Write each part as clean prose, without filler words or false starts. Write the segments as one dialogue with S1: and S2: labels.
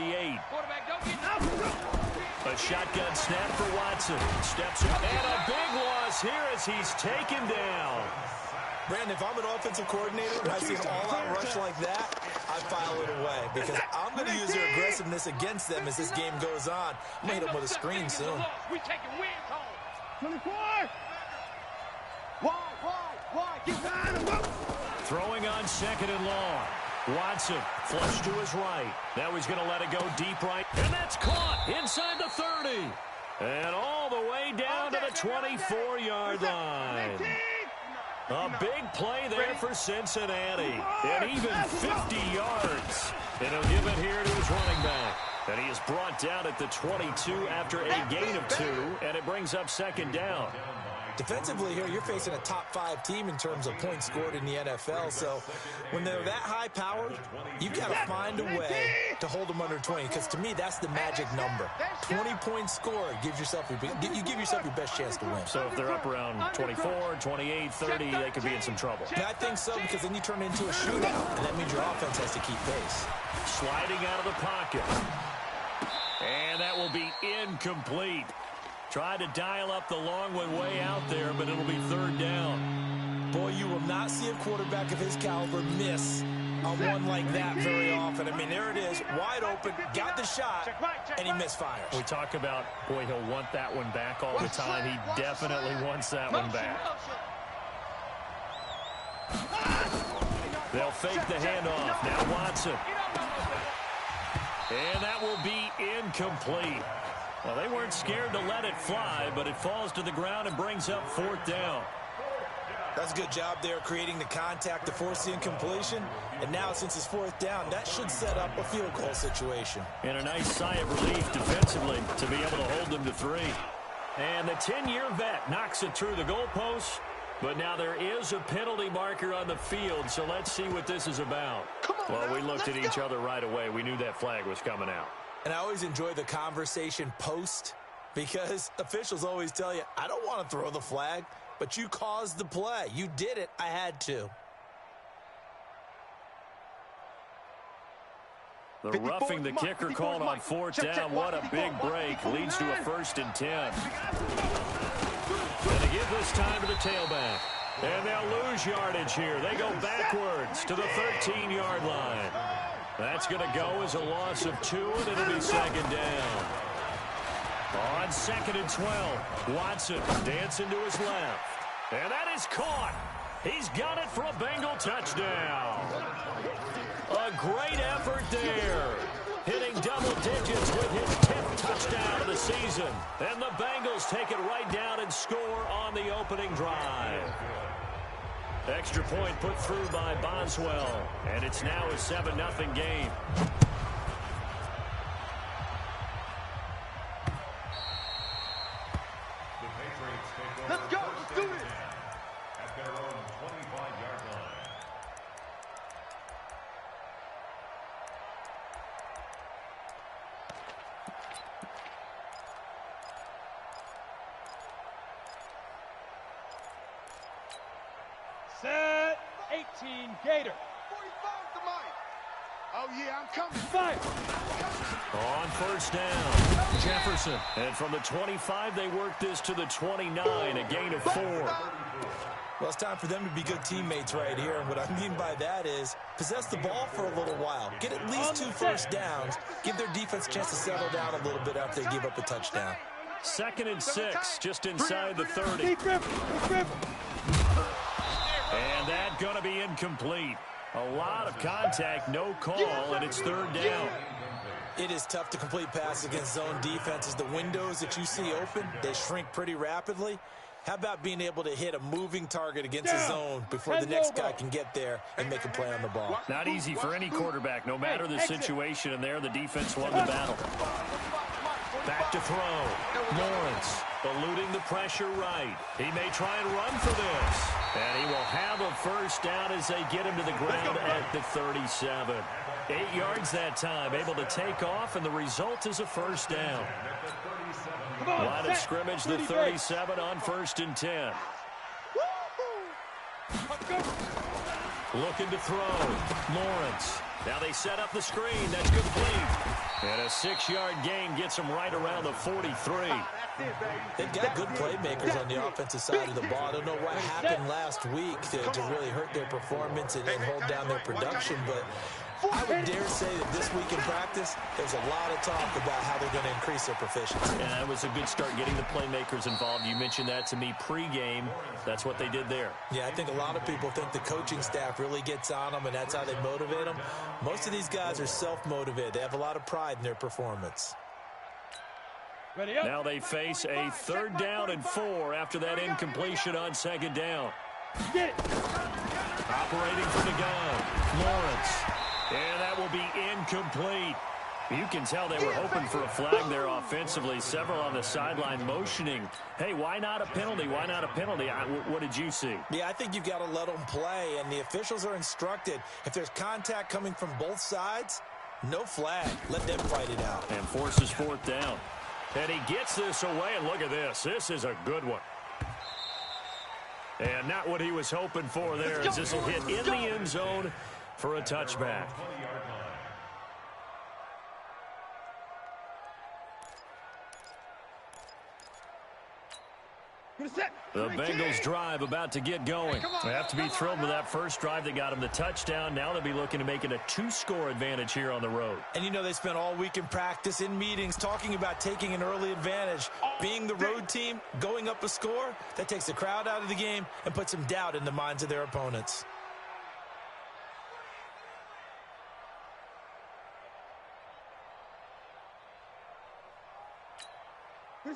S1: 38. A shotgun snap for Watson. Steps in, and a big loss here as he's taken down.
S2: Brandon, if I'm an offensive coordinator and I see an all-out rush like that, I file it away because I'm going to use their aggressiveness against them as this game goes on. I'm going to hit them with a screen soon.
S3: We taking wins home.
S4: 24. Wide. Get behind him.
S1: Throwing on 2nd and long. Watson flush to his right. Now he's going to let it go deep right. And that's caught inside the 30. And all the way down to the 24-yard line. A big play there for Cincinnati. And even 50 yards. And he'll give it here to his running back. And he is brought down at the 22 after a gain of 2. And it brings up 2nd down.
S2: Defensively here, you're facing a top-5 team in terms of points scored in the NFL. So when they're that high-powered, you've got to find a way to hold them under 20. Because to me, that's the magic number. 20 points scored gives yourself you give yourself your best chance to win.
S1: So if they're up around 24, 28, 30, they could be in some trouble.
S2: Yeah, I think so, because then you turn it into a shootout, and that means your offense has to keep pace.
S1: Sliding out of the pocket. And that will be incomplete. Tried to dial up the long one way out there, but it'll be 3rd down.
S2: Boy, you will not see a quarterback of his caliber miss on one like that very often. I mean, there it is, wide open, got the shot, and he misfires.
S1: We talk about, boy, he'll want that one back all the time. He definitely wants that one back. They'll fake the handoff. Now Watson. And that will be incomplete. Well, they weren't scared to let it fly, but it falls to the ground and brings up 4th down.
S2: That's a good job there creating the contact to force the incompletion. And now, since it's 4th down, that should set up a field goal situation.
S1: And a nice sigh of relief defensively to be able to hold them to 3. And the 10-year vet knocks it through the goalpost. But now there is a penalty marker on the field, so let's see what this is about. Well, we looked at each other right away. We knew that flag was coming out.
S2: And I always enjoy the conversation post because officials always tell you, I don't want to throw the flag, but you caused the play. You did it. I had to.
S1: The roughing the kicker called on 4th down. What a big break. Leads to a 1st and 10. And they give this time to the tailback. And they'll lose yardage here. They go backwards to the 13-yard line. That's going to go as a loss of 2, and it'll be 2nd down. On 2nd and 12, Watson dancing to his left. And that is caught. He's got it for a Bengal touchdown. A great effort there. Hitting double digits with his 10th touchdown of the season. And the Bengals take it right down and score on the opening drive. Extra point put through by Boswell. And it's now a 7-0 game.
S4: Let's go. Let's do this.
S5: At their own 25-yard line.
S4: Set. 18 Gator.
S3: 45 to Mike. Oh, yeah, I'm coming.
S4: Fight.
S1: On 1st down, Jefferson. And from the 25, they work this to the 29, a gain of 4.
S2: Well, it's time for them to be good teammates right here. And what I mean by that is possess the ball for a little while. Get at least 2 first downs. Give their defense a chance to settle down a little bit after they give up a touchdown.
S1: 2nd and 6, just inside the 30. And that going to be incomplete. A lot of contact, no call, and it's 3rd down.
S2: It is tough to complete passes against zone defenses. The windows that you see open, they shrink pretty rapidly. How about being able to hit a moving target against a zone before the next guy can get there and make a play on the ball?
S1: Not easy for any quarterback, no matter the situation, and there the defense won the battle. Back to throw. Lawrence eluding the pressure right. He may try and run for this. And he will have a 1st down as they get him to the ground at the 37. 8 yards that time, able to take off, and the result is a 1st down. Line of scrimmage, the 37 on 1st and 10. Looking to throw. Lawrence Now they set up the screen. That's complete. And a 6-yard gain gets them right around the 43.
S2: They've got good playmakers on the offensive side of the ball. I don't know what happened last week to really hurt their performance and hold down their production, but I would dare say that this week in practice, there's a lot of talk about how they're going to increase their proficiency.
S1: Yeah, that was a good start getting the playmakers involved. You mentioned that to me pregame. That's what they did there.
S2: Yeah, I think a lot of people think the coaching staff really gets on them, and that's how they motivate them. Most of these guys are self-motivated. They have a lot of pride in their performance.
S1: Now they face a 3rd down and 4 after that incompletion on 2nd down. Operating from the gun, Lawrence. And that will be incomplete. You can tell they were hoping for a flag there offensively. Several on the sideline motioning. Hey, why not a penalty? Why not a penalty? What did you see?
S2: Yeah, I think you've got to let them play, and the officials are instructed. If there's contact coming from both sides, no flag. Let them fight it out.
S1: And forces 4th down. And he gets this away, and look at this. This is a good one. And not what he was hoping for there, as this will hit in the end zone for a touchback. The Bengals drive about to get going. They have to be thrilled with that first drive that got them the touchdown. Now they'll be looking to make it a 2-score advantage here on the road.
S2: And you know they spent all week in practice, in meetings, talking about taking an early advantage. Being the road team, going up a score, that takes the crowd out of the game and puts some doubt in the minds of their opponents.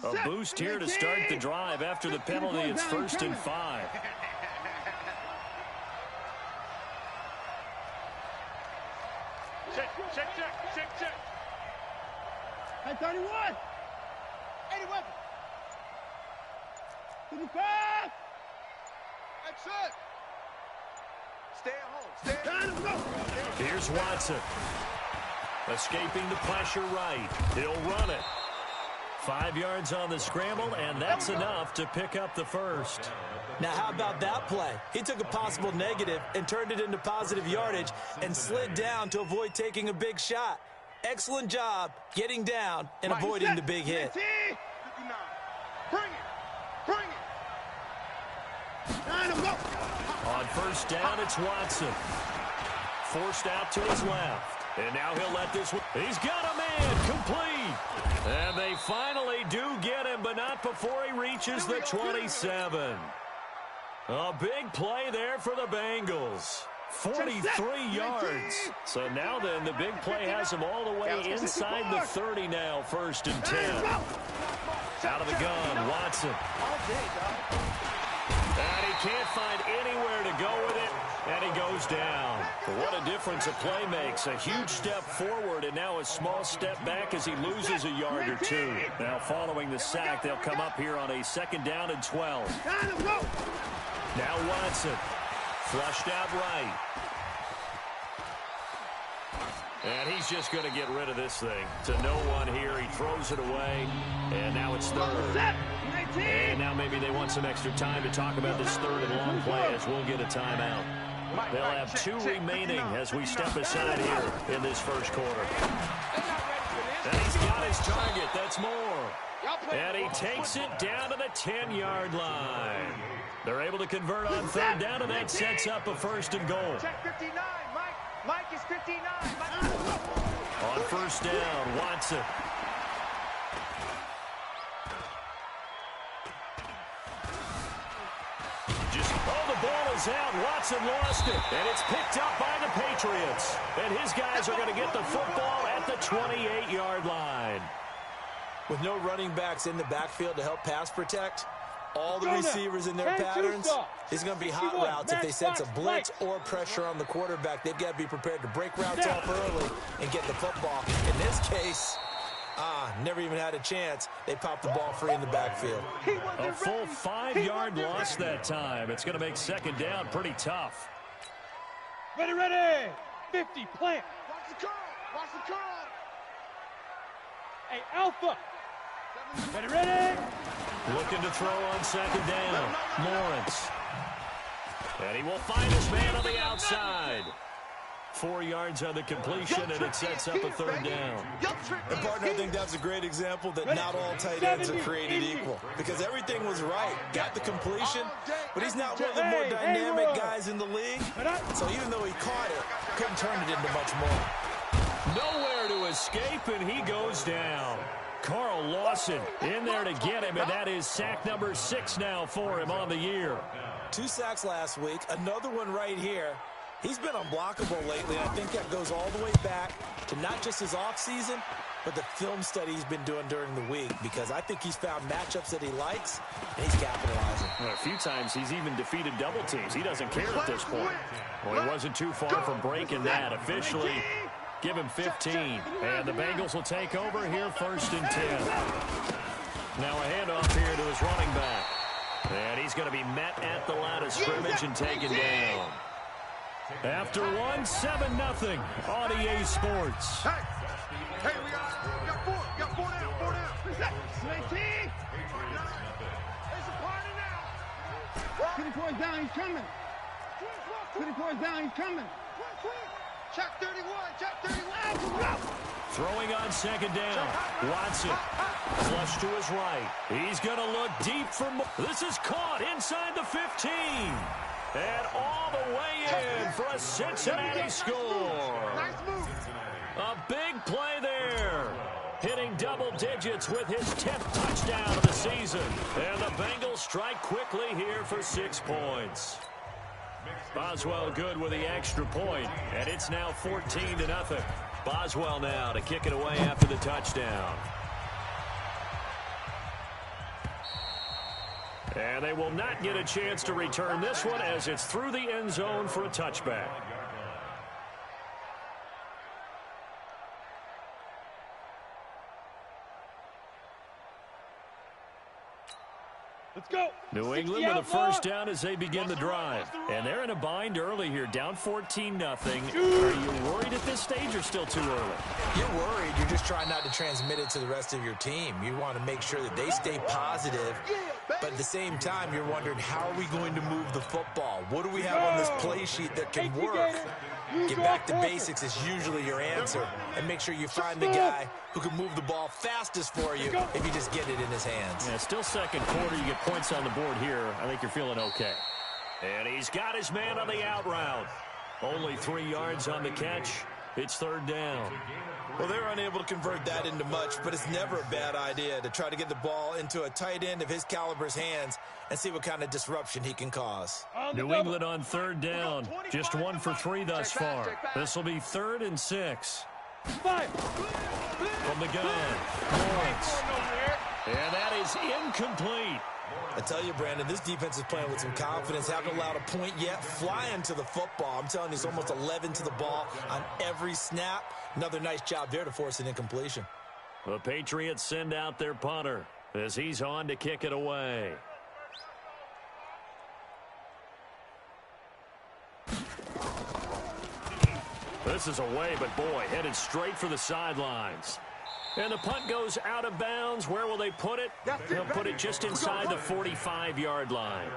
S1: A boost here to start the drive. After the penalty, it's 1st and 5.
S4: Check. Hey, 31. 81. 55.
S3: That's it. Stay at home. Stay at home.
S1: Here's Watson. Escaping the pressure right. He'll run it. 5 yards on the scramble, and that's enough to pick up the first.
S2: Now, how about that play? He took a possible negative and turned it into positive yardage and slid down to avoid taking a big shot. Excellent job getting down and avoiding the big hit.
S3: Bring it.
S1: On 1st down, it's Watson. Forced out to his left. And now he'll let this one. He's got a man complete. And they finally do get him, but not before he reaches the 27. A big play there for the Bengals. 43 yards. So now then, the big play has him all the way inside the 30 now. 1st and 10. Out of the gun, Watson. And he can't find anywhere to go with it. And he goes down. What a difference a play makes. A huge step forward and now a small step back as he loses a yard or 2. Now following the sack, they'll come up here on a 2nd down and 12. Now Watson. Flushed out right. And he's just going to get rid of this thing. To no one here. He throws it away. And now it's 3rd. And now maybe they want some extra time to talk about this 3rd and long play as we'll get a timeout. They'll have 2 remaining as we step aside here in this 1st quarter. And he's got his target. That's more. And he takes it down to the 10-yard line. They're able to convert on 3rd down, and that sets up a 1st and goal.
S4: Check 59, Mike. Mike is 59.
S1: On 1st down, Watson. The ball is out. Watson lost it. And it's picked up by the Patriots. And his guys are going to get the football at the 28-yard line.
S2: With no running backs in the backfield to help pass protect, all the receivers in their patterns, it's going to be hot routes. If they sense a blitz or pressure on the quarterback, they've got to be prepared to break routes off early and get the football. In this case, never even had a chance. They popped the ball free in the backfield.
S1: A full 5-yard loss that time. It's going to make 2nd down pretty tough.
S4: Ready. 50, plant.
S3: Watch the curl.
S4: Hey, Alpha. Ready.
S1: Looking to throw on 2nd down. Lawrence. And he will find his man on the outside. 4 yards on the completion, and it sets up a third down.
S2: And partner, I think that's a great example that not all tight ends are created equal. Because everything was right. Got the completion, but he's not one of the more dynamic guys in the league. So even though he caught it, couldn't turn it into much more.
S1: Nowhere to escape, and he goes down. Carl Lawson in there to get him, and that is sack number 6 now for him on the year.
S2: 2 sacks last week, another one right here. He's been unblockable lately, and I think that goes all the way back to not just his offseason, but the film study he's been doing during the week, because I think he's found matchups that he likes, and he's capitalizing.
S1: Well, a few times he's even defeated double teams. He doesn't care at this point. Well, he wasn't too far from breaking that. Officially, give him 15. And the Bengals will take over here 1st and 10. Now a handoff here to his running back. And he's going to be met at the line of scrimmage and taken down. After one, 7-0 on EA Sports.
S3: Hey, we got 4 down.
S4: 19.
S3: It's a party now.
S4: 20 points down, he's coming. 20 points down, he's coming.
S3: Check 31, check 31.
S1: Throwing on 2nd down. Watson. Flush to his right. He's going to look deep for more. This is caught inside the 15. And all the way in for a Cincinnati score.
S3: Nice move.
S1: A big play there. Hitting double digits with his 10th touchdown of the season. And the Bengals strike quickly here for 6 points. Boswell good with the extra point, and it's now 14-0. Boswell now to kick it away after the touchdown. And they will not get a chance to return this one as it's through the end zone for a touchback.
S4: Let's go.
S1: New England with a first down as they begin the drive. And they're in a bind early here, down 14-0. Are you worried at this stage or still too early?
S2: You're worried. You're just trying not to transmit it to the rest of your team. You want to make sure that they stay positive. But at the same time, you're wondering, how are we going to move the football? What do we have on this play sheet that can work? Get back to basics is usually your answer. And make sure you find the guy who can move the ball fastest for you if you just get it in his hands.
S1: Yeah, still second quarter. You get points on the board here. I think you're feeling okay. And he's got his man on the out route. Only 3 yards on the catch. It's 3rd down.
S2: Well, they're unable to convert that into much, but it's never a bad idea to try to get the ball into a tight end of his caliber's hands and see what kind of disruption he can cause.
S1: New England on 3rd down. Just 1 for 3 thus far. This will be 3rd and 6. From the gun, Lawrence. And that is incomplete.
S2: I tell you, Brandon, this defense is playing with some confidence. Haven't allowed a point yet. Flying to the football. I'm telling you, it's almost 11 to the ball on every snap. Another nice job there to force an incompletion.
S1: The Patriots send out their punter as he's on to kick it away. This is away, but boy, headed straight for the sidelines. And the punt goes out of bounds. Where will they put it? They'll put it just inside the 45-yard line.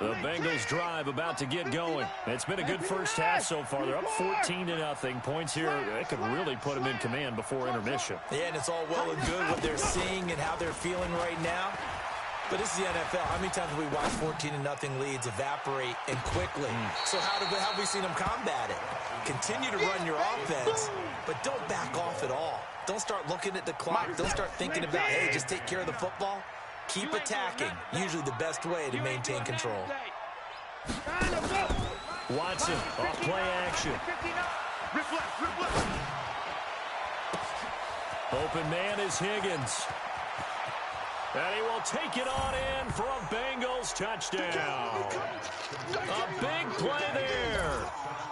S1: The Bengals drive about to get going. It's been a good first half so far. They're up 14-0. Points here, they could really put them in command before intermission.
S2: Yeah, and it's all well and good what they're seeing and how they're feeling right now. But this is the NFL. How many times have we watched 14-0 leads evaporate and quickly? So how have we seen them combat it? Continue to run your offense, but don't back off at all. Don't start looking at the clock. Don't start thinking about, hey, just take care of the football. Keep attacking. Usually the best way to maintain control.
S1: Watson, off play action. Open man is Higgins. And he will take it on in for a Bengals touchdown. A big play there.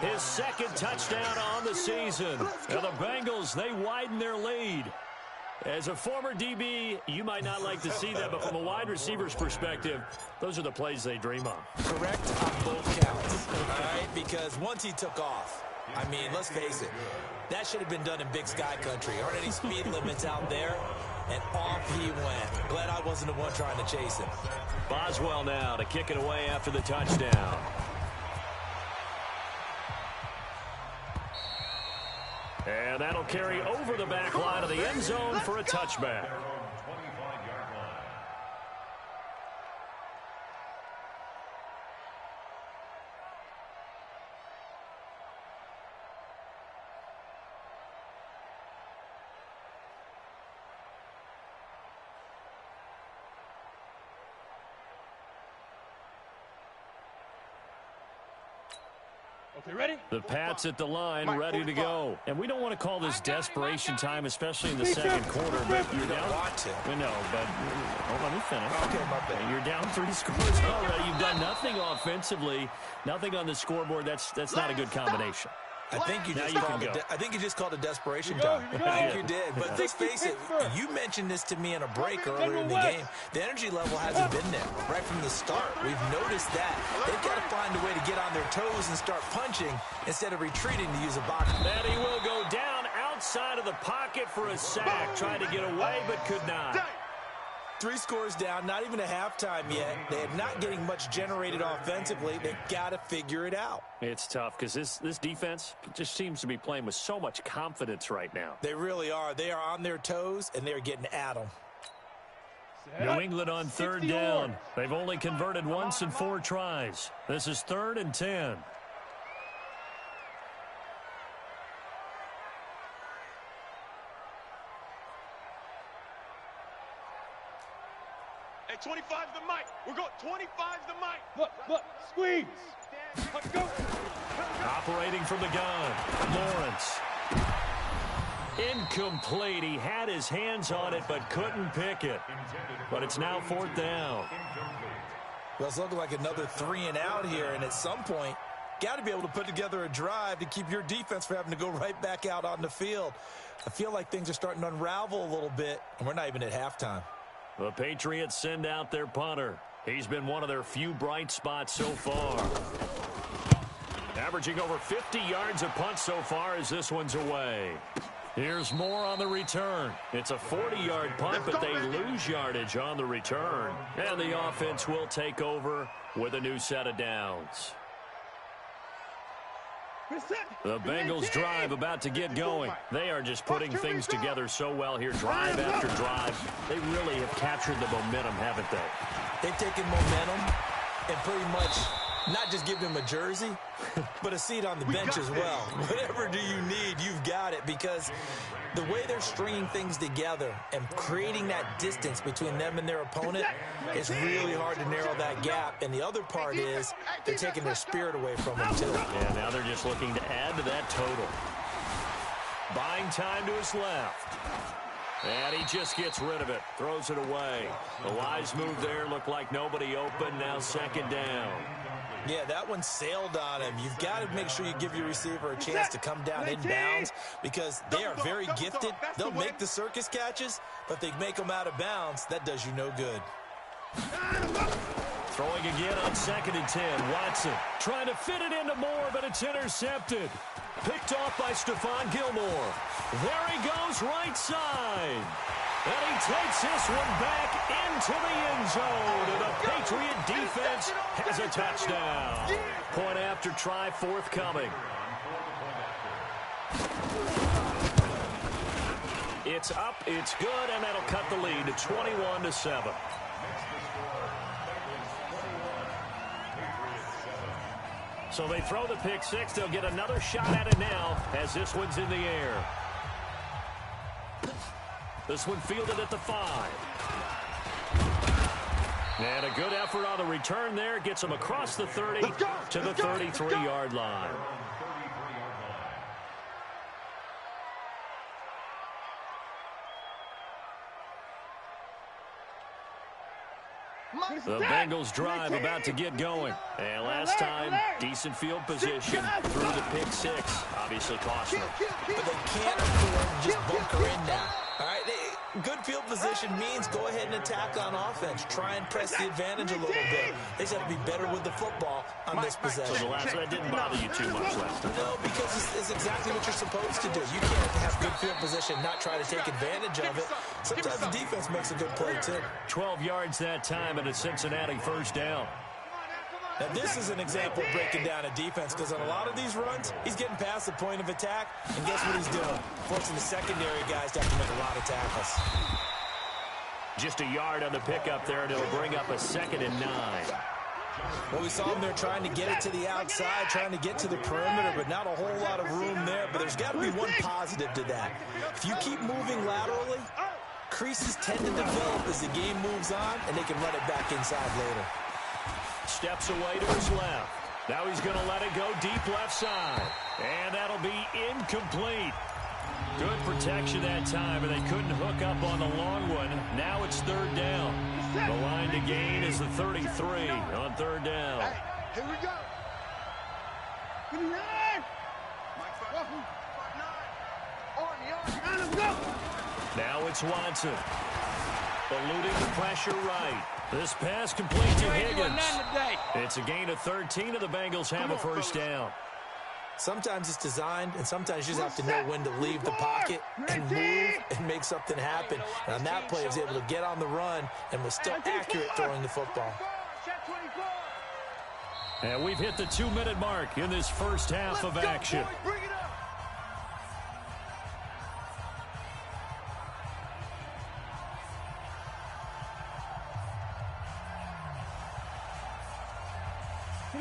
S1: His 2nd touchdown on the season. And the Bengals, they widen their lead. As a former DB, you might not like to see that, but from a wide receiver's perspective, those are the plays they dream of.
S2: Correct on both counts, all right? Because once he took off, I mean, let's face it, that should have been done in Big Sky Country. Aren't any speed limits out there? And off he went. Glad I wasn't the one trying to chase him.
S1: Boswell now to kick it away after the touchdown. That'll carry over the back line of the end zone for a touchback.
S4: Okay, ready?
S1: The Pats at the line, ready to go. And we don't want to call this desperation time, especially in the second quarter, but you're down.
S2: Want to.
S1: I know, but let me finish.
S2: Okay, my bad.
S1: You're down 3 scores already. You've done nothing offensively, nothing on the scoreboard. That's not a good combination.
S2: I think you just called it desperation
S4: Go,
S2: time.
S4: go.
S2: I think you did. But let's face it, you mentioned this to me in a break earlier in the game. The energy level hasn't been there right from the start. We've noticed that. They've got to find a way to get on their toes and start punching instead of retreating, to use a box.
S1: And he will go down outside of the pocket for a sack. Tried to get away, but could not.
S2: 3 scores down, not even a halftime yet. They're not getting much generated offensively. They've got to figure it out.
S1: It's tough because this defense just seems to be playing with so much confidence right now.
S2: They really are. They are on their toes, and they're getting at them.
S1: New England on 3rd down. They've only converted once in 4 tries. This is 3rd and 10.
S3: Hey, 25 the mic. We're going 25 the mic.
S4: Look, squeeze. Let's go.
S1: Operating from the gun, Lawrence. Incomplete. He had his hands on it, but couldn't pick it. But it's now 4th down.
S2: Well, it's looking like another 3 and out here, and at some point, got to be able to put together a drive to keep your defense from having to go right back out on the field. I feel like things are starting to unravel a little bit, and we're not even at halftime.
S1: The Patriots send out their punter. He's been one of their few bright spots so far. Averaging over 50 yards a punt so far as this one's away. Here's more on the return. It's a 40-yard punt, but they lose yardage on the return. And the offense will take over with a new set of downs. The Bengals drive about to get going. They are just putting things together so well here, drive after drive. They really have captured the momentum, haven't they?
S2: They've taken momentum and pretty much not just give them a jersey, but a seat on the bench as well. Whatever do you need, you've got it, because the way they're stringing things together and creating that distance between them and their opponent, it's really hard to narrow that gap. And the other part is they're taking their spirit away from them, too.
S1: Yeah, now they're just looking to add to that total. Buying time to his left. And he just gets rid of it, throws it away. The wise move there, looked like nobody open, now 2nd down.
S2: Yeah, that one sailed on him. You've got to make sure you give your receiver a chance to come down in bounds, because they are very gifted. They'll make the circus catches, but they make them out of bounds. That does you no good.
S1: Throwing again on 2nd and 10. Watson trying to fit it into Moore, but it's intercepted. Picked off by Stephon Gilmore. There he goes, right side. And he takes this one back into the end zone. And the Patriot defense has a touchdown. Point after try forthcoming. It's up, it's good, and that'll cut the lead to 21-7. So they throw the pick 6. They'll get another shot at it now as this one's in the air. This one fielded at the 5. And a good effort on the return there. Gets him across the 30 to the 33-yard line. The Bengals drive about to get going. And last time, decent field position through the pick 6. Obviously costly.
S2: But they can't afford to just bunker in now. All right, good field position means go ahead and attack on offense. Try and press the advantage a little bit. They just have to be better with the football on this possession.
S1: So the last that didn't bother you too much last time.
S2: No, because it's exactly what you're supposed to do. You can't have good field position, not try to take advantage of it. Sometimes the defense makes a good play, too.
S1: 12 yards that time, and a Cincinnati 1st down.
S2: Now, this is an example of breaking down a defense because on a lot of these runs, he's getting past the point of attack, and guess what he's doing? Forcing the secondary guys to have to make a lot of tackles.
S1: Just a yard on the pickup there, and it'll bring up a 2nd and 9.
S2: Well, we saw them there trying to get it to the outside, trying to get to the perimeter, but not a whole lot of room there. But there's got to be one positive to that. If you keep moving laterally, creases tend to develop as the game moves on, and they can run it back inside later.
S1: Steps away to his left. Now he's going to let it go deep left side. And that'll be incomplete. Good protection that time, and they couldn't hook up on the long one. Now it's 3rd down. The line to gain is the 33 on 3rd down.
S3: Hey, here we go.
S1: Now it's Watson. Eluding the pressure right. This pass complete to Higgins. It's a gain of 13, and the Bengals have a 1st down.
S2: Sometimes it's designed, and sometimes you just have to know when to leave the pocket and move and make something happen. And on that play, he was able to get on the run and was still accurate throwing the football.
S1: And we've hit the 2-minute mark in this first half of action.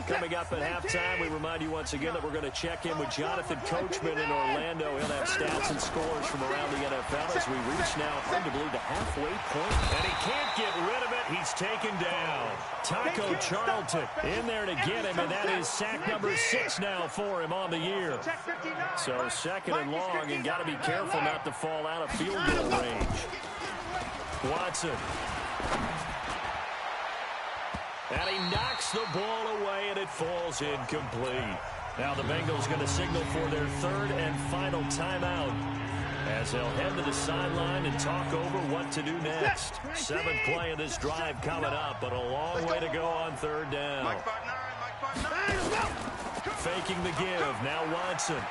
S1: Coming up at halftime, we remind you once again that we're going to check in with Jonathan Coachman in Orlando. He'll have stats and scores from around the NFL as we reach now, arguably, the halfway point. And he can't get rid of it. He's taken down. Taco Charlton in there to get him, and that is sack number 6 now for him on the year. So 2nd and long, and got to be careful not to fall out of field goal range. Watson. And he knocks the ball away, and it falls incomplete. Now the Bengals going to signal for their 3rd and final timeout as they'll head to the sideline and talk over what to do next. 7th play of this drive coming up, but a long way to go on 3rd down. Faking the give. Now Watson.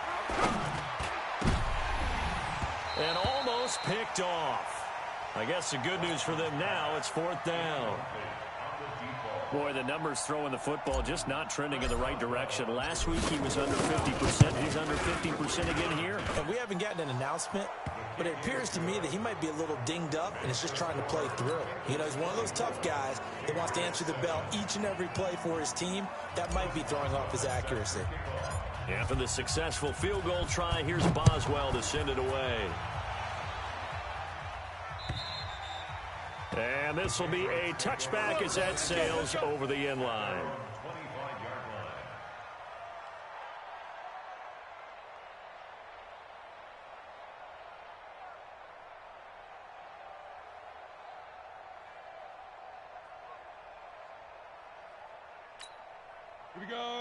S1: And almost picked off. I guess the good news for them now, it's 4th down. Boy, the numbers throwing the football just not trending in the right direction. Last week he was under 50%. He's under 50% again here.
S2: And we haven't gotten an announcement, but it appears to me that he might be a little dinged up and is just trying to play through. You know, he's one of those tough guys that wants to answer the bell each and every play for his team. That might be throwing off his accuracy.
S1: After the successful field goal try, here's Boswell to send it away. And this will be a touchback as that sails over the end line.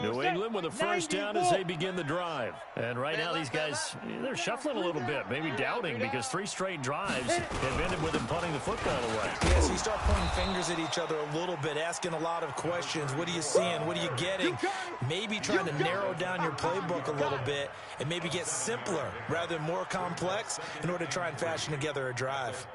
S1: New England with a 1st down as they begin the drive. And right now these guys, they're shuffling a little bit, maybe doubting, because 3 straight drives have ended with them punting the football away.
S2: Yeah, so you start pointing fingers at each other a little bit, asking a lot of questions. What are you seeing? What are you getting? Maybe trying to narrow down your playbook a little bit and maybe get simpler rather than more complex in order to try and fashion together a drive.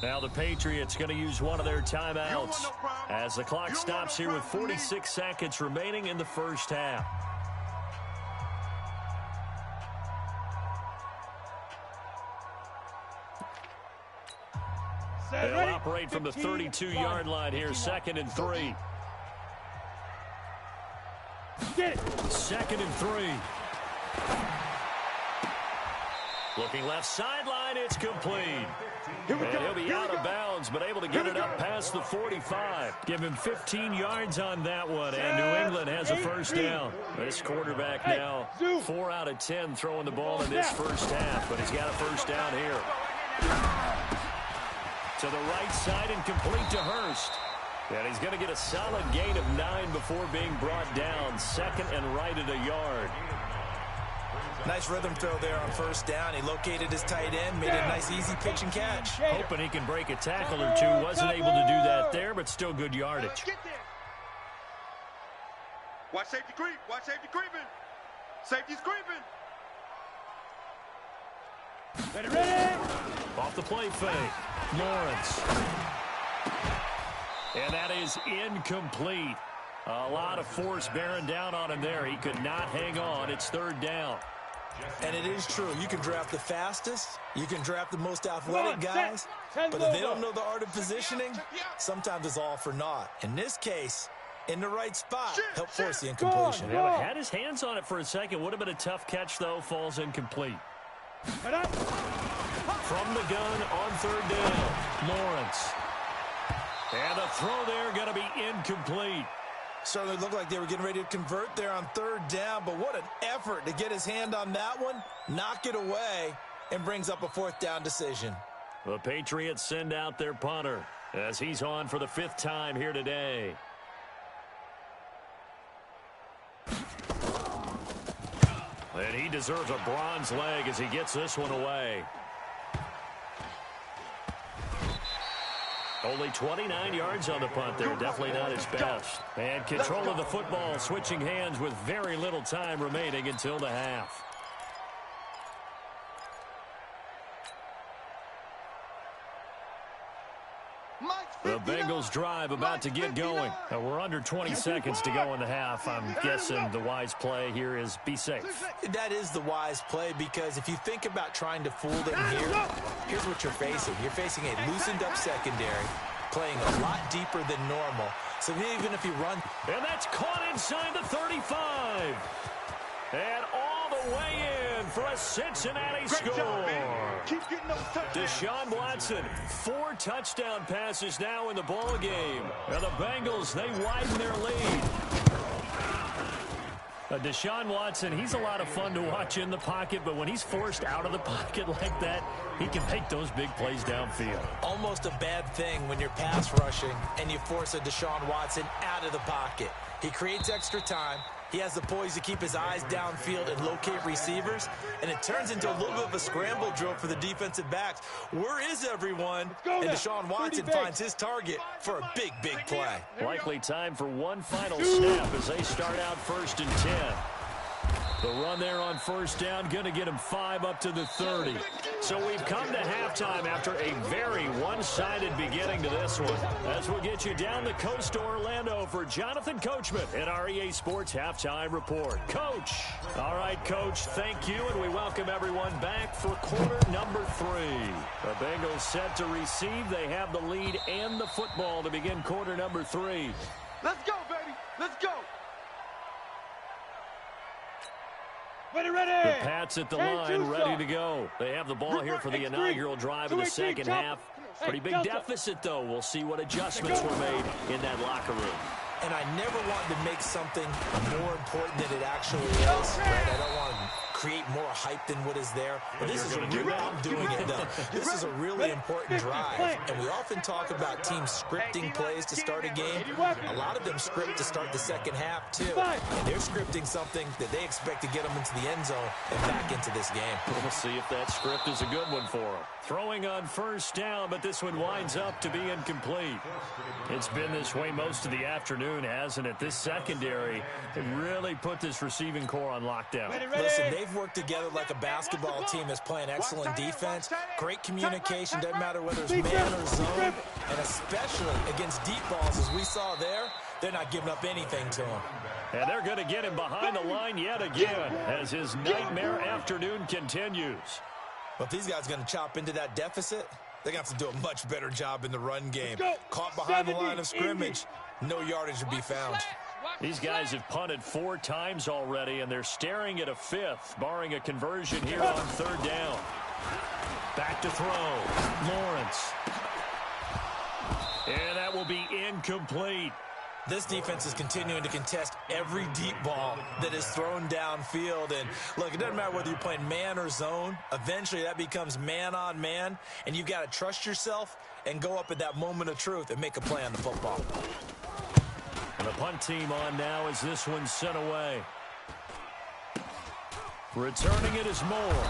S1: Now the Patriots going to use one of their timeouts as the clock stops here with 46 seconds remaining in the first half. They'll operate from the 32-yard line here, 2nd and 3. 2nd and 3. Looking left sideline, it's complete. And he'll be out of bounds, but able to get it up past the 45. Give him 15 yards on that one, and New England has a 1st down. This quarterback now 4 out of 10 throwing the ball in this first half, but he's got a 1st down here. To the right side and complete to Hurst. And he's going to get a solid gain of 9 before being brought down. 2nd and right at a yard.
S2: Nice rhythm throw there on 1st down. He located his tight end, made a nice easy pitch and catch.
S1: Hoping he can break a tackle or two. Wasn't able to do that there, but still good yardage.
S3: Watch safety creep. Watch safety creeping. Safety's creeping.
S1: Ready. Off the play fake. Lawrence. And that is incomplete. A lot of force bearing down on him there. He could not hang on. It's third down.
S2: And it is true. You can draft the fastest. You can draft the most athletic guys. But if they don't know the art of positioning, sometimes it's all for naught. In this case, in the right spot, help force the incompletion.
S1: Yeah, had his hands on it for a second. Would have been a tough catch, though. Falls incomplete. From the gun on third down, Lawrence. And the throw there going to be incomplete.
S2: Certainly looked like they were getting ready to convert there on third down, but what an effort to get his hand on that one, knock it away, and brings up a fourth down decision.
S1: The Patriots send out their punter as he's on for the 5th time here today. And he deserves a bronze leg as he gets this one away. Only 29 yards on the punt there. Definitely not his best. And control of the football, switching hands with very little time remaining until the half. The Bengals drive about to get going. We're under 20 seconds to go in the half. I'm guessing the wise play here is be safe.
S2: That is the wise play, because if you think about trying to fool them here, here's what you're facing. You're facing a loosened up secondary, playing a lot deeper than normal. So even if you run...
S1: And that's caught inside the 35. And all the way in for a Cincinnati score. Deshaun Watson, 4 touchdown passes now in the ball game. And the Bengals, they widen their lead. Deshaun Watson, he's a lot of fun to watch in the pocket, but when he's forced out of the pocket like that, he can make those big plays downfield.
S2: Almost a bad thing when you're pass rushing and you force a Deshaun Watson out of the pocket. He creates extra time. He has the poise to keep his eyes downfield and locate receivers, and it turns into a little bit of a scramble drill for the defensive backs. Where is everyone? And Deshaun Watson finds his target for a big, big play.
S1: Likely time for one final snap as they start out 1st and 10. The run there on first down, going to get him 5 up to the 30. So we've come to halftime after a very one-sided beginning to this one. As we'll get you down the coast to Orlando for Jonathan Coachman at our EA Sports Halftime Report. Coach. All right, Coach, thank you, and we welcome everyone back for quarter number 3. The Bengals set to receive. They have the lead and the football to begin quarter number 3.
S3: Let's go, baby. Let's go.
S4: Ready.
S1: The Pats at the line, ready to go. They have the ball here for the inaugural drive of the second half. Pretty big deficit, though. We'll see what adjustments were made in that locker room.
S2: And I never want to make something more important than it actually is. Right? I don't want to create more hype than what is there. But this is I'm doing it, though. This is a really important drive. And we often talk about teams scripting plays to start a game. A lot of them script to start the second half, too. And they're scripting something that they expect to get them into the end zone and back into this game.
S1: We'll see if that script is a good one for them. Throwing on first down, but this one winds up to be incomplete. It's been this way most of the afternoon, hasn't it? This secondary can really put this receiving core on lockdown.
S2: Listen, they've worked together like a basketball team that's playing excellent defense. Great communication, doesn't matter whether it's man or zone. And especially against deep balls, as we saw there, they're not giving up anything to him.
S1: And they're going to get him behind the line yet again as his nightmare afternoon continues.
S2: Well, if these guys are going to chop into that deficit, they're going to have to do a much better job in the run game. Caught behind the line of scrimmage, no yardage to be found.
S1: These guys have punted 4 times already, and they're staring at a 5th, barring a conversion here on third down. Back to throw. Lawrence. And that will be incomplete.
S2: This defense is continuing to contest every deep ball that is thrown downfield. And, look, it doesn't matter whether you're playing man or zone. Eventually, that becomes man on man, and you've got to trust yourself and go up at that moment of truth and make a play on the football.
S1: And the punt team on now as this one's sent away. Returning it is Moore.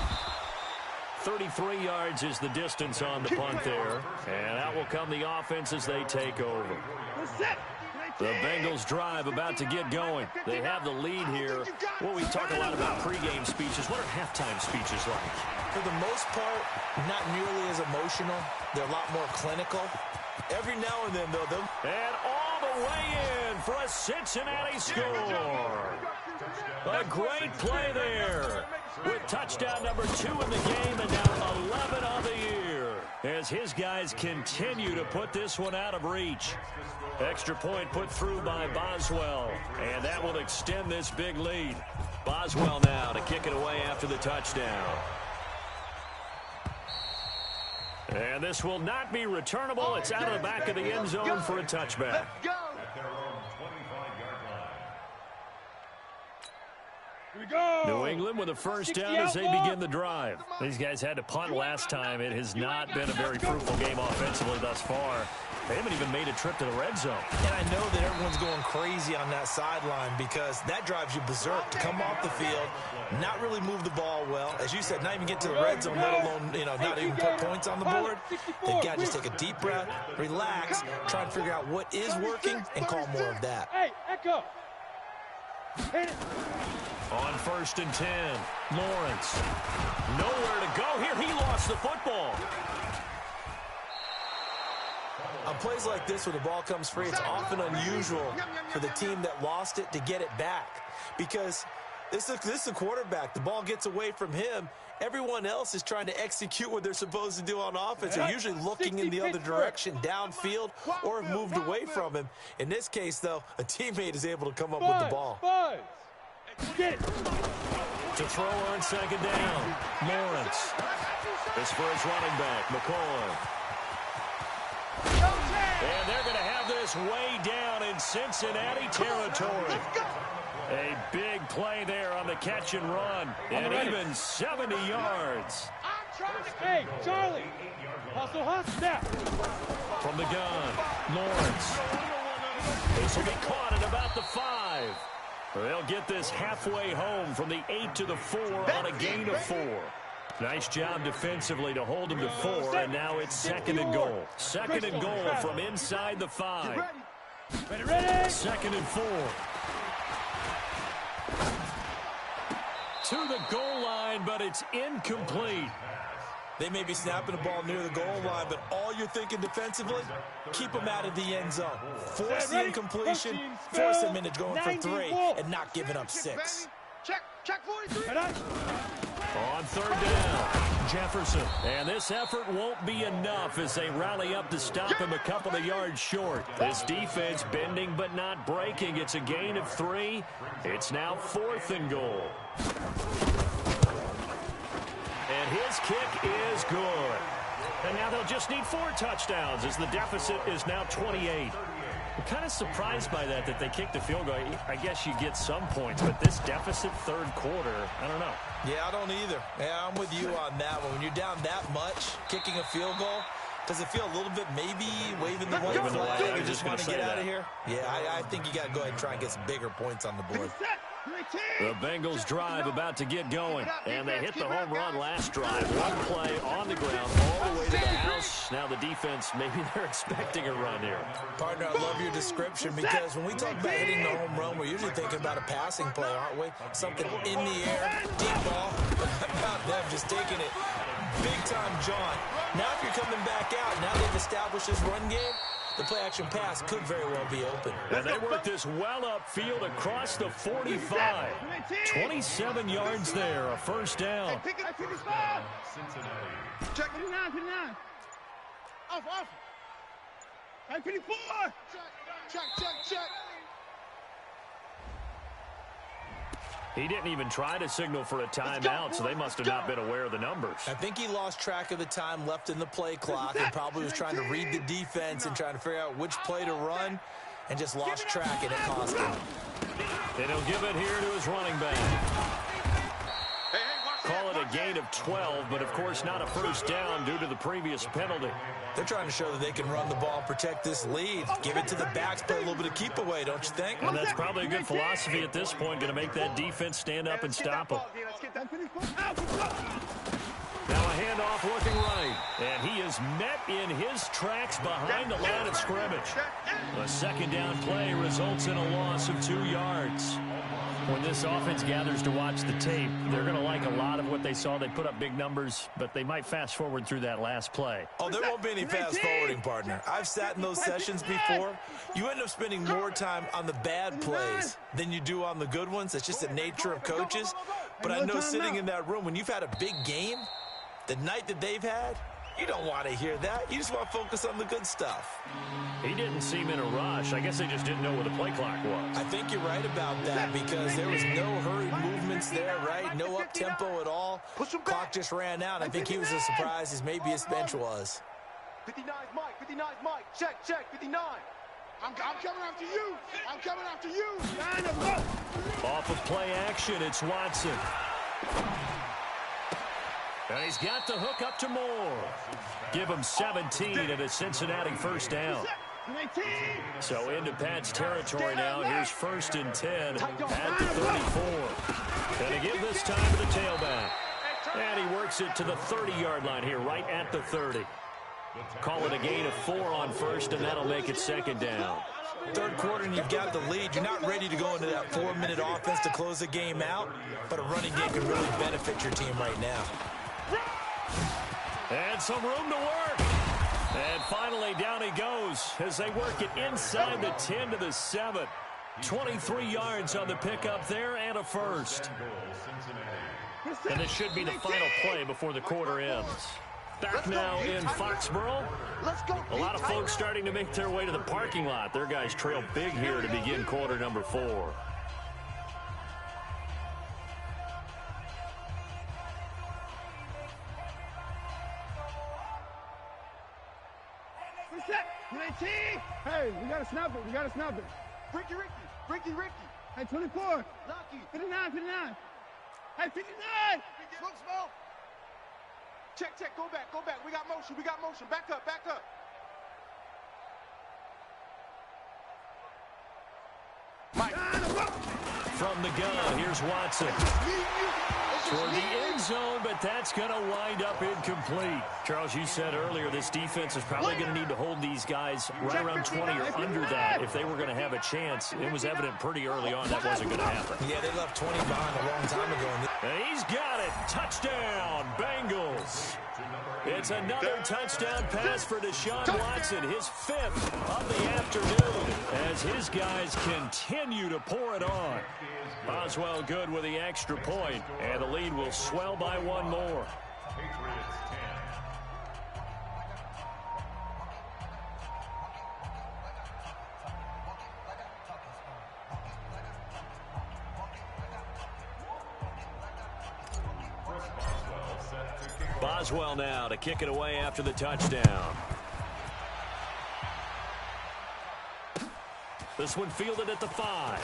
S1: 33 yards is the distance on the punt there. And out will come the offense as they take over. The Bengals drive about to get going. They have the lead here. Well, we talk a lot about pregame speeches. What are halftime speeches like?
S2: For the most part, not nearly as emotional. They're a lot more clinical. Every now and then, though,
S1: And all the way in for a Cincinnati score. A great play there with touchdown number 2 in the game and now 11 on the year as his guys continue to put this one out of reach. Extra point put through by Boswell, and that will extend this big lead. Boswell now to kick it away after the touchdown. And this will not be returnable. It's out of the back of the end zone for a touchback. New England with a first down as they begin the drive. These guys had to punt last time. It has not been a very fruitful game offensively thus far. They haven't even made a trip to the red zone.
S2: And I know that everyone's going crazy on that sideline because that drives you berserk to come off the field, not really move the ball well. As you said, not even get to the red zone, let alone, not even put points on the board. They've got to just take a deep breath, relax, try and figure out what is working, and call more of that.
S4: Hey, echo. Hit it.
S1: On 1st and 10, Lawrence. Nowhere to go here. He lost the football.
S2: On plays like this where the ball comes free, it's often unusual for the team that lost it to get it back because this is a quarterback. The ball gets away from him. Everyone else is trying to execute what they're supposed to do on offense. They're usually looking in the other direction, downfield, or have moved away from him. In this case, though, a teammate is able to come up with the ball.
S4: Get it.
S1: To throw on 2nd down, Lawrence. This for his running back, McCoy. And they're going to have this way down in Cincinnati territory. A big play there on the catch and run. And even 70 yards.
S4: Hey, Charlie. Hustle, snap.
S1: From the gun, Lawrence. This will be caught at about the 5. They'll get this halfway home from the 8 to the 4 on a gain of 4. Nice job defensively to hold him to 4, and now it's 2nd and goal. 2nd and goal from inside the 5.
S4: Ready.
S1: 2nd and 4. To the goal line, but it's incomplete.
S2: They may be snapping the ball near the goal line, but all you're thinking defensively, keep them out of the end zone. Force the incompletion, force them into going for 3, and not giving up 6.
S3: Check 43.
S1: On 3rd down, Jefferson. And this effort won't be enough as they rally up to stop him a couple of yards short. This defense bending but not breaking. It's a gain of 3. It's now 4th and goal. And his kick is good. And now they'll just need 4 touchdowns as the deficit is now 28. I'm kind of surprised by that they kicked the field goal. I guess you get some points, but this deficit 3rd quarter, I don't know.
S2: Yeah, I don't either. Yeah, I'm with you on that one. When you're down that much, kicking a field goal, does it feel a little bit maybe waving the white flag? You just want to get out of here? Yeah, I think you got to go ahead and try and get some bigger points on the board.
S1: The Bengals drive about to get going, and they hit the home run last drive. One play on the ground all the way to the house. Now the defense, maybe they're expecting a run here.
S2: Partner, I love your description because when we talk about hitting the home run, we're usually thinking about a passing play, aren't we? Something in the air, deep ball. About them just taking it big-time jaunt. Now if you're coming back out, now they've established this run game, the play-action pass could very well be open.
S1: And they work this well upfield across the 45. 27 yards there, a 1st down.
S4: Check 59. Off. 54.
S3: Check.
S1: He didn't even try to signal for a timeout, so they must have not been aware of the numbers.
S2: I think he lost track of the time left in the play clock and probably was trying to read the defense and trying to figure out which play to run and just lost track, and it cost him.
S1: And he'll give it here to his running back. Call it a gain of 12, but of course not a 1st down due to the previous penalty.
S2: They're trying to show that they can run the ball, protect this lead, give it to the backs, play a little bit of keep away, don't you think?
S1: And that's probably a good philosophy at this point, going to make that defense stand up and stop them. Now a handoff looking right, and he is met in his tracks behind the line of scrimmage. A 2nd down play results in a loss of 2 yards. When this offense gathers to watch the tape, they're going to like a lot of what they saw. They put up big numbers, but they might fast forward through that last play.
S2: Oh, there won't be any fast forwarding, partner. I've sat in those sessions before. You end up spending more time on the bad plays than you do on the good ones. That's just the nature of coaches. But I know sitting in that room, when you've had a big game, the night that they've had, you don't want to hear that. You just want to focus on the good stuff.
S1: He didn't seem in a rush. I guess they just didn't know where the play clock was.
S2: I think you're right about that because there was no hurried movements there, right? No up-tempo at all. Clock just ran out. I think he was as surprised as maybe his bench was.
S3: 59's Mike. 59's Mike. Check, check. 59. I'm coming after you. I'm coming after you.
S1: Off of play action, it's Watson. And he's got the hook up to Moore. Give him 17 and a Cincinnati first down. So into Pat's territory now. Here's 1st and 10 at the 34. And to give this time to the tailback. And he works it to the 30-yard line here, right at the 30. Call it a gain of 4 on 1st, and that'll make it 2nd down.
S2: Third quarter and you've got the lead. You're not ready to go into that 4-minute offense to close the game out, but a running game can really benefit your team right now.
S1: And some room to work. And finally, down he goes as they work it inside the 10 to the 7. 23 yards on the pickup there and a first. And this should be the final play before the quarter ends. Back now in Foxborough. A lot of folks starting to make their way to the parking lot. Their guys trail big here to begin quarter number 4.
S4: Hey, we gotta snap it. We gotta snap it.
S3: Ricky.
S4: Hey, 24.
S3: Lucky.
S4: 59. Hey, 59.
S3: Smoke. Check. Go back. We got motion. Back up. Mike.
S1: From the gun, here's Watson. Toward the end zone, but that's going to wind up incomplete. Charles, you said earlier this defense is probably going to need to hold these guys right around 20 or under that if they were going to have a chance. It was evident pretty early on that wasn't going to happen.
S2: Yeah, they left 20 behind a long time ago.
S1: And he's got it. Touchdown, Bengals. It's another touchdown pass for Deshaun Watson, his 5th of the afternoon, as his guys continue to pour it on. Boswell good with the extra point, and the lead will swell by 1 more. Boswell now to kick it away after the touchdown. This one fielded at the 5.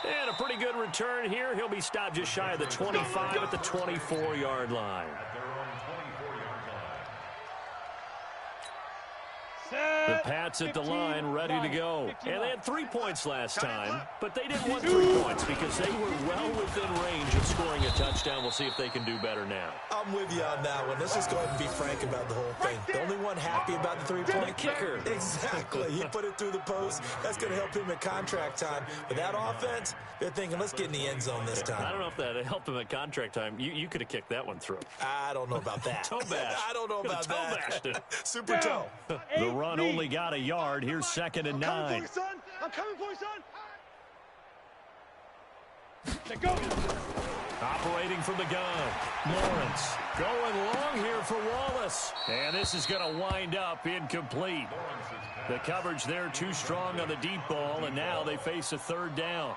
S1: And a pretty good return here. He'll be stopped just shy of the 25 at the 24-yard line. The Pats at the line, ready to go. And they had 3 points last time, but they didn't want 3 points because they were well within range of scoring a touchdown. We'll see if they can do better now.
S2: I'm with you on that one. Let's just go ahead and be frank about the whole thing. The only one happy about the 3-point
S1: kicker.
S2: Exactly. He put it through the post. That's going to help him at contract time. But that offense, they're thinking, let's get in the end zone this time.
S1: I don't know if that helped him at contract time. You could have kicked that one through.
S2: I don't know about that.
S1: Toe bash.
S2: I don't know about that.
S1: Toe
S2: Super toe.
S1: The run only got a yard. Here's 2nd and 9.
S4: I'm coming for you, son. Let go.
S1: Operating from the gun. Lawrence going long here for Wallace. And this is going to wind up incomplete. The coverage there too strong on the deep ball, and now they face a 3rd down.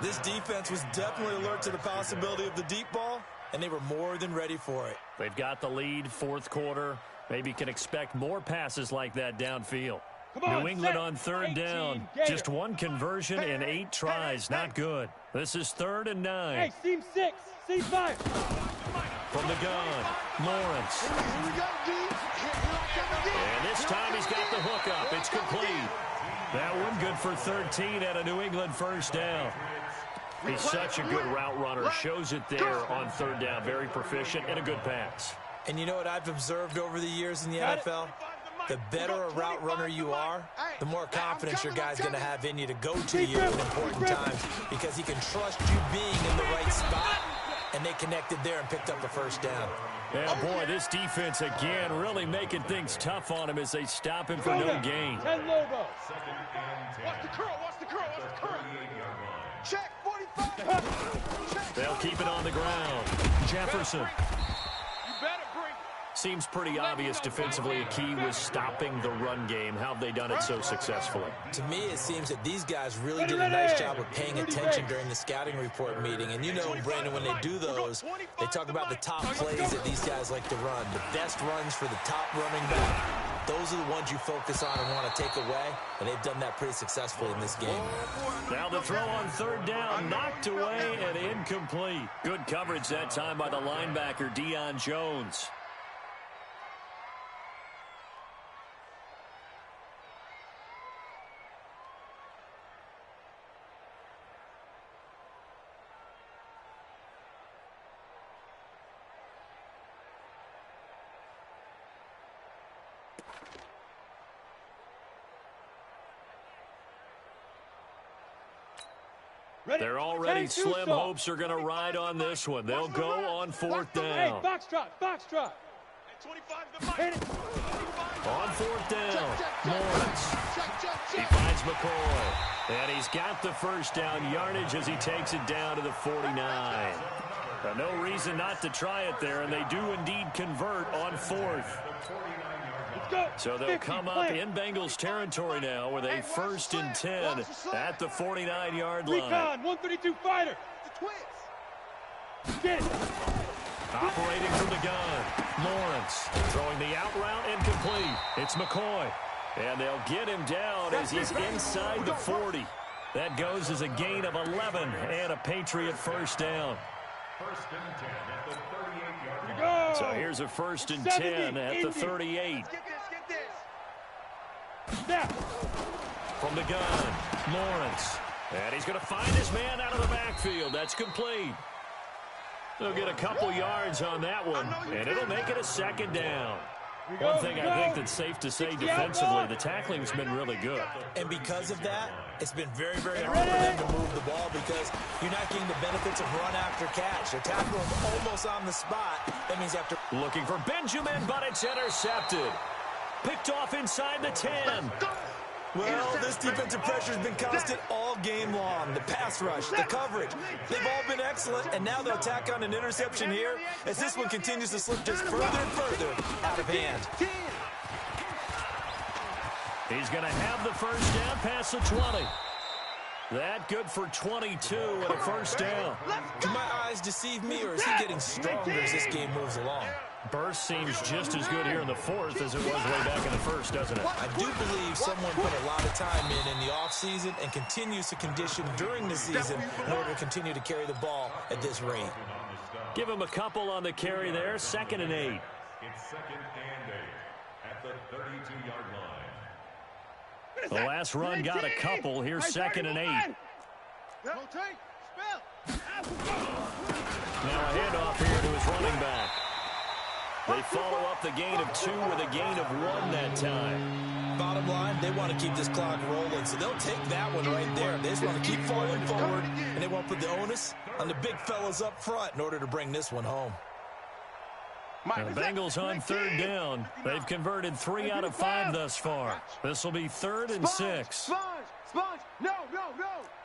S2: This defense was definitely alert to the possibility of the deep ball, and they were more than ready for it.
S1: They've got the lead, 4th quarter. Maybe can expect more passes like that downfield. New England on 3rd down. Just 1 conversion in 8 tries. Not good. This is 3rd and 9.
S4: Hey, seam 6, seam 5.
S1: From the gun, Lawrence. And this time he's got the hook up. It's complete. That one good for 13 and a New England 1st down. He's such a good route runner. Shows it there on 3rd down. Very proficient and a good pass.
S2: And you know what I've observed over the years in the NFL? the better a route runner you are, the more confidence your guy's going to have in you to go to you at important times because he can trust you being in the right spot, and they connected there and picked up the first down.
S1: Yeah, boy, this defense again really making things tough on him as they stop him for no gain.
S3: Watch the curl, watch the curl, watch the curl. Check, 45.
S1: They'll keep it on the ground. Jefferson.
S3: You better bring it.
S1: Seems pretty obvious defensively a key was stopping the run game. How have they done it so successfully?
S2: To me, it seems that these guys really did a nice job of paying attention during the scouting report meeting. And you know, Brandon, when they do those, they talk about the top plays that these guys like to run. The best runs for the top running back. Those are the ones you focus on and want to take away, and they've done that pretty successfully in this game.
S1: Now the throw on third down, knocked away and incomplete. Good coverage that time by the linebacker, Deion Jones. They're already slim hopes are going to ride on this one. They'll go on fourth down.
S4: Hey, box trot, box trot.
S1: On fourth down, Lawrence. He finds McCoy. And he's got the first down yardage as he takes it down to the 49. Now, no reason not to try it there, and they do indeed convert on fourth. So they'll come up in Bengals territory now with a 1st and 10 at the 49-yard line.
S4: Recon, 132 fighter. Get it.
S1: Operating from the gun, Lawrence throwing the out route incomplete. It's McCoy, and they'll get him down as he's inside the 40. That goes as a gain of 11 and a Patriot first down.
S5: 1st and 10 at the 38-yard line.
S1: So here's a 1st and 10 at the 38. From the gun, Lawrence. And he's going to find his man out of the backfield. That's complete. They'll get a couple yards on that one, and it'll make it a 2nd down. One thing I think that's safe to say defensively, the tackling's been really good.
S2: And because of that, it's been very, very hard for them to move the ball because you're not getting the benefits of run after catch. They're tackling almost on the spot. That means after
S1: looking for Benjamin, but it's intercepted. Picked off inside the 10.
S2: Well, this defensive pressure has been constant all game long. The pass rush, the coverage, they've all been excellent, and now they'll tack on an interception here as this one continues to slip just further and further out of hand.
S1: He's going to have the first down past the 20. That good for 22 and a first down.
S2: Do my eyes deceive me, or is he getting stronger as this game moves along?
S1: Burst seems just as good here in the 4th as it was way back in the 1st, doesn't it?
S2: I do believe someone put a lot of time in the offseason and continues to condition during the season in order to continue to carry the ball at this rate.
S1: Give him a couple on the carry there, 2nd and 8.
S5: It's 2nd and 8 at the 32-yard line.
S1: The last run got a couple. Here's 2nd and 8. Now a handoff here to his running back. They follow up the gain of 2 with a gain of 1 that time.
S2: Bottom line, they want to keep this clock rolling, so they'll take that one right there. They just want to keep falling forward, and they want to put the onus on the big fellas up front in order to bring this one home.
S1: And the Bengals on 3rd down. They've converted 3 out of 5 thus far. This will be 3rd and 6.
S3: Sponge, no.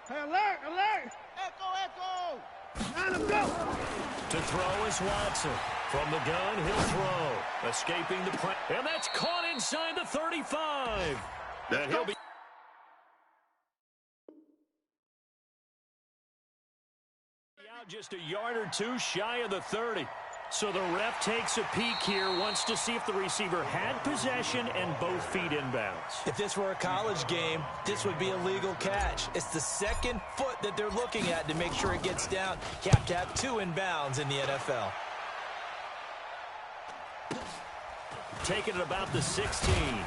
S4: Hey, alert, alert.
S3: Echo.
S4: Let him go.
S1: To throw is Watson. From the gun, he'll throw. Escaping the press. And that's caught inside the 35. And he'll be out just a yard or 2 shy of the 30. So the ref takes a peek here, wants to see if the receiver had possession and both feet inbounds.
S2: If this were a college game, this would be a legal catch. It's the 2nd foot that they're looking at to make sure it gets down. You have to have 2 inbounds in the NFL.
S1: Taking it about the 16.
S4: You ain't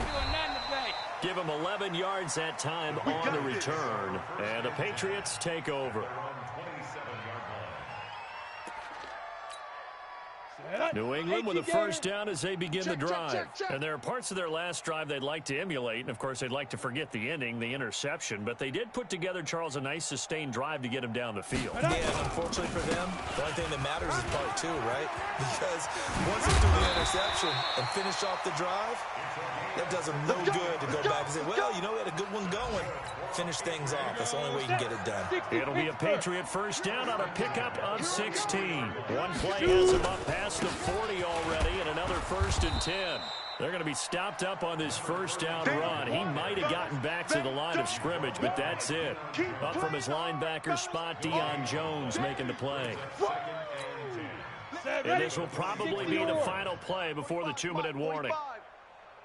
S4: doing nothing today.
S1: Give him 11 yards that time on the return. And the Patriots take over. New England with a first down as they begin the drive. And there are parts of their last drive they'd like to emulate. And, of course, they'd like to forget the ending, the interception. But they did put together, Charles, a nice sustained drive to get him down the field.
S2: Yeah, and unfortunately for them, the only thing that matters is part two, right? Because once they threw the interception and finished off the drive, that does them no good to go back and say, well, you know, we had a good one going. Finish things off. That's the only way you can get it done.
S1: It'll be a Patriot first down on a pickup of 16. One play has him up past the 40 already, and another 1st and 10. They're going to be stopped up on this first down run. He might have gotten back to the line of scrimmage, but that's it. Up from his linebacker spot, Deion Jones making the play. And this will probably be the final play before the 2-minute warning.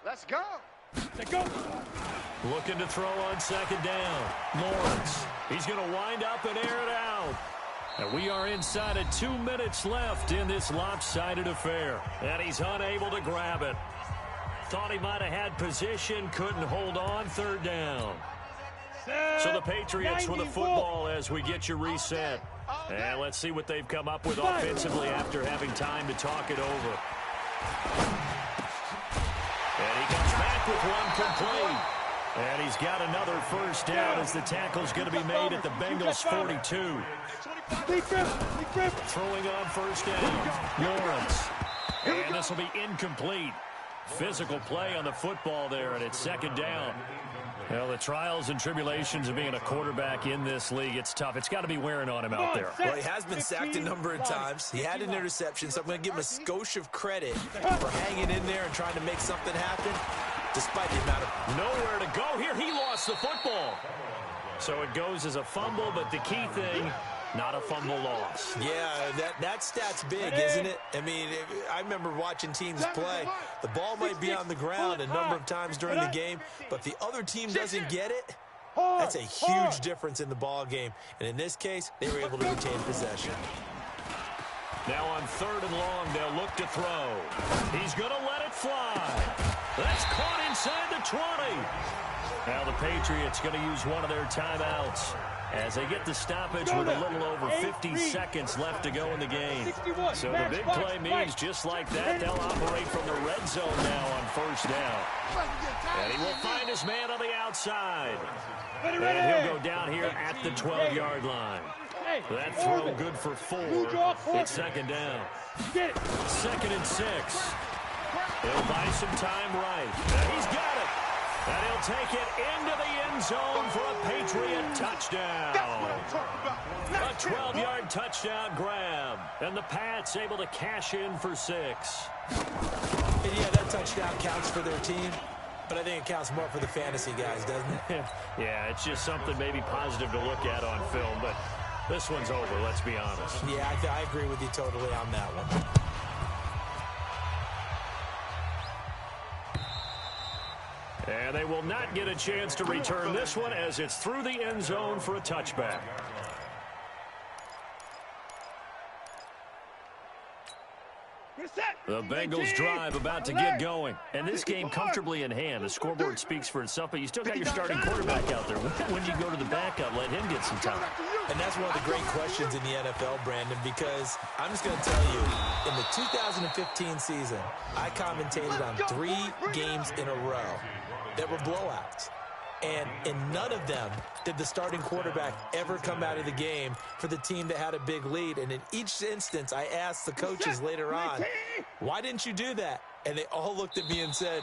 S3: Let's go.
S4: Let's go.
S1: Looking to throw on second down. Lawrence. He's going to wind up and air it out. And we are inside of 2 minutes left in this lopsided affair. And he's unable to grab it. Thought he might have had position, couldn't hold on, 3rd down. So the Patriots with the football as we get you reset. And let's see what they've come up with offensively after having time to talk it over. And he comes back with one complete. And he's got another first down as the tackle's going to be made at the Bengals 42. Throwing on first down, Lawrence. And this will be incomplete. Physical play on the football there, and it's 2nd down. Well, the trials and tribulations of being a quarterback in this league, it's tough. It's got to be wearing on him out there.
S2: Well, he has been sacked a number of times. He had an interception, so I'm going to give him a skosh of credit for hanging in there and trying to make something happen, despite the amount of...
S1: Nowhere to go here. He lost the football. So it goes as a fumble, but the key thing, not a fumble loss.
S2: Yeah, that stat's big, isn't it? I mean, I remember watching teams play. The ball might be on the ground a number of times during the game, but if the other team doesn't get it, that's a huge difference in the ball game. And in this case, they were able to retain possession.
S1: Now on 3rd and long, they'll look to throw. He's going to let it fly. That's caught inside the 20. Now the Patriots going to use one of their timeouts as they get the stoppage with a little over 50 seconds left to go in the game. So the big play means just like that, they'll operate from the red zone now on 1st down. And he will find his man on the outside. And he'll go down here at the 12-yard line. That throw good for 4. It's 2nd down. 2nd and 6. He'll buy some time right. And he's got it. And he'll take it into the end zone for a Patriot touchdown. A 12-yard touchdown grab. And the Pats able to cash in for 6.
S2: And yeah, that touchdown counts for their team, but I think it counts more for the fantasy guys, doesn't it?
S1: Yeah, it's just something maybe positive to look at on film, but this one's over, let's be honest.
S2: Yeah, I agree with you totally on that one.
S1: And they will not get a chance to return this one as it's through the end zone for a touchback. The Bengals drive about to get going. And this game comfortably in hand. The scoreboard speaks for itself, but you still got your starting quarterback out there. When you go to the backup, let him get some time.
S2: And that's one of the great questions in the NFL, Brandon, because I'm just going to tell you, in the 2015 season, I commentated on 3 games in a row that were blowouts. And in none of them did the starting quarterback ever come out of the game for the team that had a big lead. And in each instance, I asked the coaches later on, why didn't you do that? And they all looked at me and said,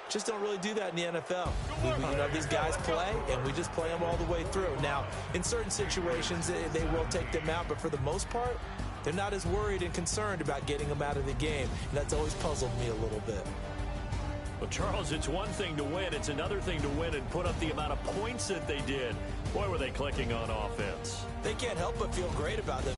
S2: just don't really do that in the NFL. You know, these guys play, and we just play them all the way through. Now, in certain situations, they will take them out, but for the most part, they're not as worried and concerned about getting them out of the game. And that's always puzzled me a little bit.
S1: Well, Charles, it's one thing to win. It's another thing to win and put up the amount of points that they did. Boy, were they clicking on offense.
S2: They can't help but feel great about them.